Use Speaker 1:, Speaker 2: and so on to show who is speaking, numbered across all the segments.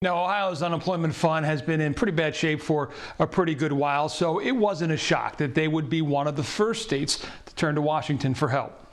Speaker 1: Now, Ohio's unemployment fund has been in pretty bad shape for a pretty good while, so it wasn't a shock that they would be one of the first states to turn to Washington for help.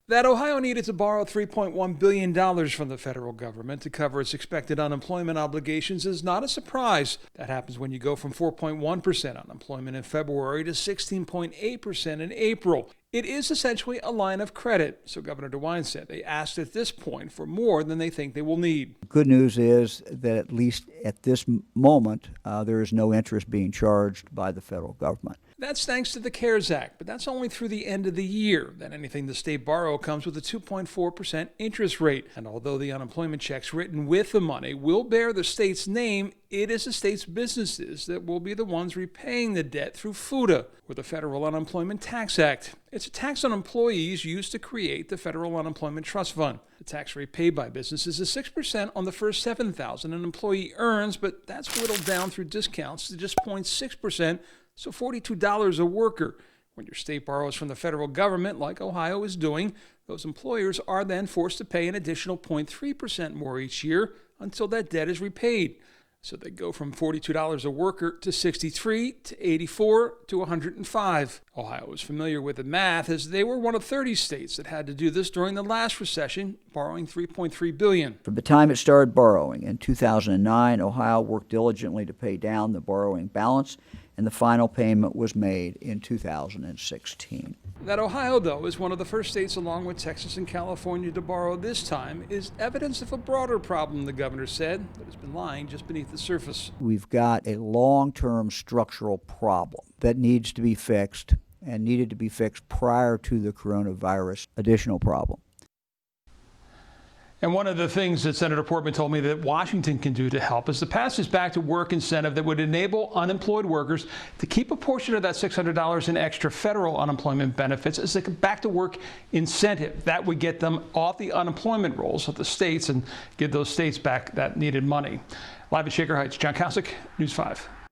Speaker 1: That Ohio needed to borrow $3.1 billion from the federal government to cover its expected unemployment obligations is not a surprise. That happens when you go from 4.1% unemployment in February to 16.8% in April. It is essentially a line of credit, so Governor DeWine said they asked at this point for more than they think they will need.
Speaker 2: Good news is that at least at this moment, there is no interest being charged by the federal government.
Speaker 1: That's thanks to the CARES Act, but that's only through the end of the year. Then anything the state borrow comes with a 2.4% interest rate. And although the unemployment checks written with the money will bear the state's name, it is the state's businesses that will be the ones repaying the debt through FUTA, or the Federal Unemployment Tax Act. It's a tax on employees used to create the Federal Unemployment Trust Fund. The tax rate paid by businesses is 6% on the first $7,000 an employee earns, but that's whittled down through discounts to just 0.6%. So $42 a worker. When your state borrows from the federal government, like Ohio is doing, those employers are then forced to pay an additional 0.3% more each year until that debt is repaid. So they go from $42 a worker to $63 to $84 to $105. Ohio is familiar with the math as they were one of 30 states that had to do this during the last recession, borrowing $3.3 billion.
Speaker 2: From the time it started borrowing in 2009, Ohio worked diligently to pay down the borrowing balance, and the final payment was made in 2016.
Speaker 1: That Ohio, though, is one of the first states along with Texas and California to borrow this time is evidence of a broader problem, the governor said, that has been lying just beneath the surface.
Speaker 2: We've got a long-term structural problem that needs to be fixed and needed to be fixed prior to the coronavirus additional problem.
Speaker 1: And one of the things that Senator Portman told me that Washington can do to help is to pass this back to work incentive that would enable unemployed workers to keep a portion of that $600 in extra federal unemployment benefits as a back to work incentive. That would get them off the unemployment rolls of the states and give those states back that needed money. Live at Shaker Heights, John Kasich, News 5.